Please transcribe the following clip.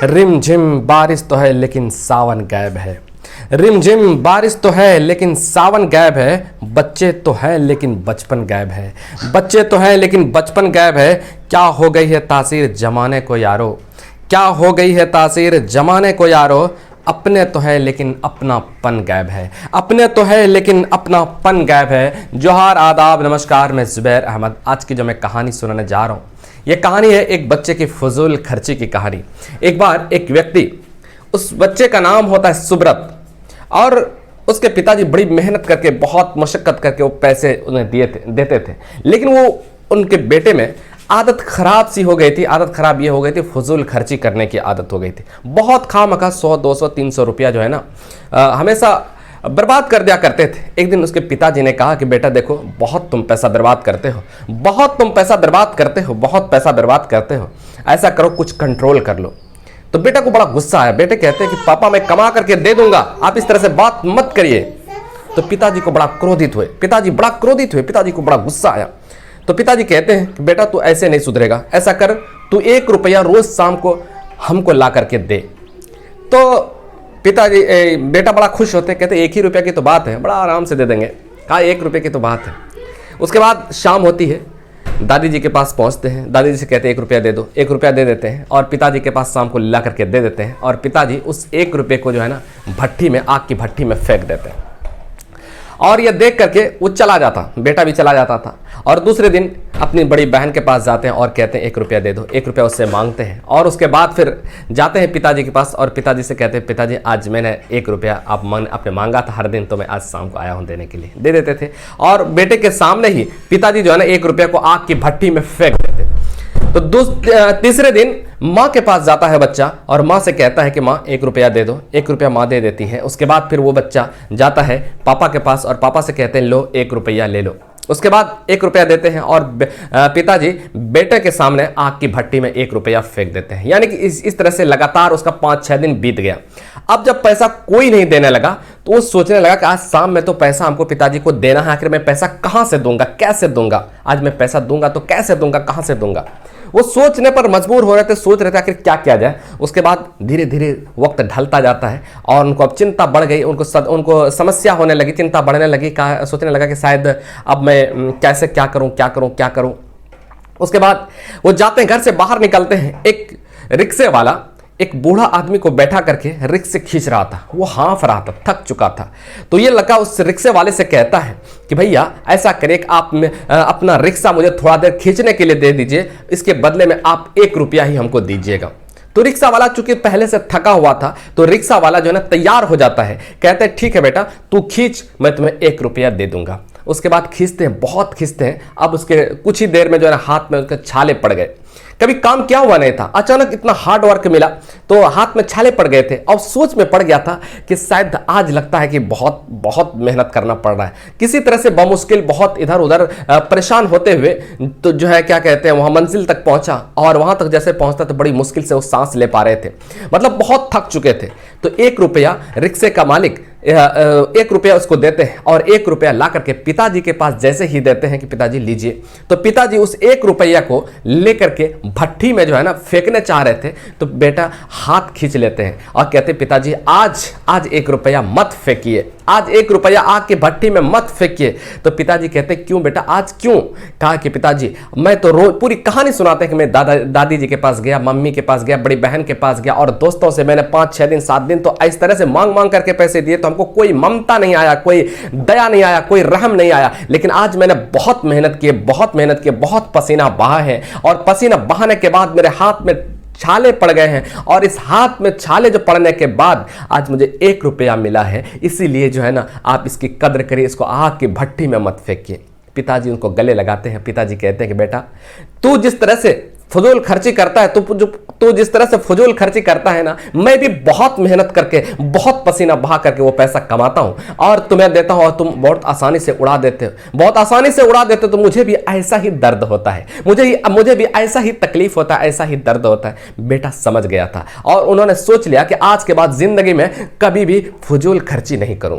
रिमझिम बारिश तो है लेकिन सावन गायब है। रिमझिम बारिश तो है लेकिन सावन गायब है। बच्चे तो हैं लेकिन बचपन गायब है। बच्चे तो हैं लेकिन बचपन गायब है। क्या हो गई है तासीर जमाने को यारो। क्या हो गई है तासीर जमाने को यारो। अपने तो है लेकिन अपनापन गायब है। अपने तो है लेकिन अपनापन गायब है। जोहार आदाब नमस्कार, मैं जुबैर अहमद। आज की जो मैं कहानी सुनाने जा रहा हूँ, ये कहानी है एक बच्चे की फजूल खर्ची की कहानी। एक बार एक व्यक्ति, उस बच्चे का नाम होता है सुब्रत, और उसके पिताजी बड़ी मेहनत करके, बहुत मशक्कत करके वो पैसे उन्हें देते थे, लेकिन वो उनके बेटे में आदत खराब सी हो गई थी। आदत खराब ये हो गई थी, फजूल खर्ची करने की आदत हो गई थी। बहुत खामखा 100, 200, 300 रुपया जो है ना हमेशा बर्बाद कर दिया करते थे। एक दिन उसके पिताजी ने कहा कि बेटा देखो, बहुत तुम पैसा बर्बाद करते हो, बहुत तुम पैसा बर्बाद करते हो, बहुत पैसा बर्बाद करते हो, ऐसा करो कुछ कंट्रोल कर लो। तो बेटा को बड़ा गुस्सा आया। बेटे कहते हैं कि पापा मैं कमा करके दे दूंगा, आप इस तरह से बात मत करिए। तो पिताजी को बड़ा क्रोधित हुए, पिताजी को बड़ा गुस्सा आया। तो पिताजी कहते हैं कि बेटा तू ऐसे नहीं सुधरेगा, ऐसा कर, तू 1 रुपया रोज शाम को हमको ला करके दे। तो बेटा बड़ा खुश होते, कहते 1 ही रुपया की तो बात है, बड़ा आराम से दे देंगे। कहा 1 रुपये की तो बात है। उसके बाद शाम होती है, दादी जी के पास पहुंचते हैं। दादी जी से कहते हैं 1 रुपया दे दो। 1 रुपया दे देते हैं और पिताजी के पास शाम को ला करके दे देते हैं। और पिताजी उस 1 रुपये को जो है ना भट्टी में, आग की भट्टी में फेंक देते हैं। और ये देख करके वो चला जाता, बेटा भी चला जाता था। और दूसरे दिन अपनी बड़ी बहन के पास जाते हैं और कहते हैं 1 रुपया दे दो। 1 रुपया उससे मांगते हैं और उसके बाद फिर जाते हैं पिताजी के पास और पिताजी से कहते हैं पिताजी आज मैंने 1 रुपया आपने मांगा था हर दिन, तो मैं आज शाम को आया हूँ देने के लिए। दे देते थे और बेटे के सामने ही पिताजी जो है ना 1 रुपया को आग की भट्टी में फेंक देते। तो तीसरे दिन माँ के पास जाता है बच्चा और माँ से कहता है कि माँ 1 रुपया दे दो। 1 रुपया माँ दे देती है। उसके बाद फिर वो बच्चा जाता है पापा के पास और पापा से कहते हैं लो 1 रुपया ले लो। उसके बाद 1 रुपया देते हैं और पिताजी बेटे के सामने आग की भट्टी में 1 रुपया फेंक देते हैं। यानी कि इस तरह से लगातार उसका 5-6 दिन बीत गया। अब जब पैसा कोई नहीं देने लगा तो वो सोचने लगा कि आज शाम में तो पैसा हमको पिताजी को देना है, आखिर मैं पैसा कहाँ से दूंगा, कैसे दूंगा। आज मैं पैसा दूंगा तो कैसे दूंगा, कहाँ से दूंगा। वो सोचने पर मजबूर हो रहे थे, सोच रहे थे आखिर क्या किया जाए। उसके बाद धीरे धीरे वक्त ढलता जाता है और उनको अब चिंता बढ़ गई, उनको समस्या होने लगी, चिंता बढ़ने लगी। सोचने लगा कि शायद अब मैं कैसे क्या करूं। उसके बाद वो जाते हैं, घर से बाहर निकलते हैं। एक रिक्शे वाला एक बूढ़ा आदमी को बैठा करके रिक्शे खींच रहा था। वो हाँफ रहा था, थक चुका था। तो ये लड़का उस रिक्शे वाले से कहता है कि भैया ऐसा करिए, आप अपना रिक्शा मुझे थोड़ा देर खींचने के लिए दे दीजिए, इसके बदले में आप 1 रुपया ही हमको दीजिएगा। तो रिक्शा वाला चूंकि पहले से थका हुआ था तो रिक्शा वाला जो है ना तैयार हो जाता है, कहते हैं ठीक है बेटा तू खींच, मैं तुम्हें 1 रुपया दे दूंगा। उसके बाद खींचते हैं, बहुत खींचते हैं। अब उसके कुछ ही देर में जो है ना हाथ में उसके छाले पड़ गए। कभी काम किया हुआ नहीं था, अचानक इतना हार्ड वर्क मिला तो हाथ में छाले पड़ गए थे और सोच में पड़ गया था कि शायद आज लगता है कि बहुत बहुत मेहनत करना पड़ रहा है। किसी तरह से बमुश्किल बहुत इधर उधर परेशान होते हुए तो जो है क्या कहते हैं वहां मंजिल तक पहुंचा। और वहां तक जैसे पहुंचता तो बड़ी मुश्किल से वो सांस ले पा रहे थे, मतलब बहुत थक चुके थे। तो 1 रुपया रिक्शे का मालिक 1 रुपया उसको देते हैं और 1 रुपया ला करके पिताजी के पास जैसे ही देते हैं कि पिताजी लीजिए, तो पिताजी उस 1 रुपया को लेकर के भट्टी में जो है ना फेंकने चाह रहे थे। तो बेटा हाथ खींच लेते हैं और कहते हैं पिताजी आज 1 रुपया मत फेंकिए, आज 1 रुपया आग की भट्टी में मत फेंकिए। तो पिताजी कहते हैं क्यों बेटा, आज क्यों। कहा कि पिताजी मैं तो रोज पूरी कहानी सुनाते हैं कि मैं दादी जी के पास गया, मम्मी के पास गया, बड़ी बहन के पास गया और दोस्तों से मैंने 5-6 दिन 7 दिन तो इस तरह से मांग करके पैसे दिए, तो हमको कोई ममता नहीं आया, कोई दया नहीं आया, कोई रहम नहीं आया। लेकिन आज मैंने बहुत मेहनत की, बहुत पसीना बहा है और पसीना बहाने के बाद मेरे हाथ में छाले पड़ गए हैं और इस हाथ में छाले जो पड़ने के बाद आज मुझे 1 रुपया मिला है। इसीलिए जो है ना आप इसकी कद्र करिए, इसको आग की भट्टी में मत फेंकिए। पिताजी उनको गले लगाते हैं। पिताजी कहते हैं कि बेटा तू जिस तरह से फजूल खर्ची करता है, तू जिस तरह से फजूल खर्ची करता है ना, मैं भी बहुत मेहनत करके, बहुत पसीना बहा करके वो पैसा कमाता हूं और तुम्हें देता हूं और तुम बहुत आसानी से उड़ा देते हो, तो मुझे भी ऐसा ही दर्द होता है, मुझे भी ऐसा ही तकलीफ होता है, ऐसा ही दर्द होता है। बेटा समझ गया था और उन्होंने सोच लिया कि आज के बाद जिंदगी में कभी भी फजूल खर्ची नहीं करूंगा।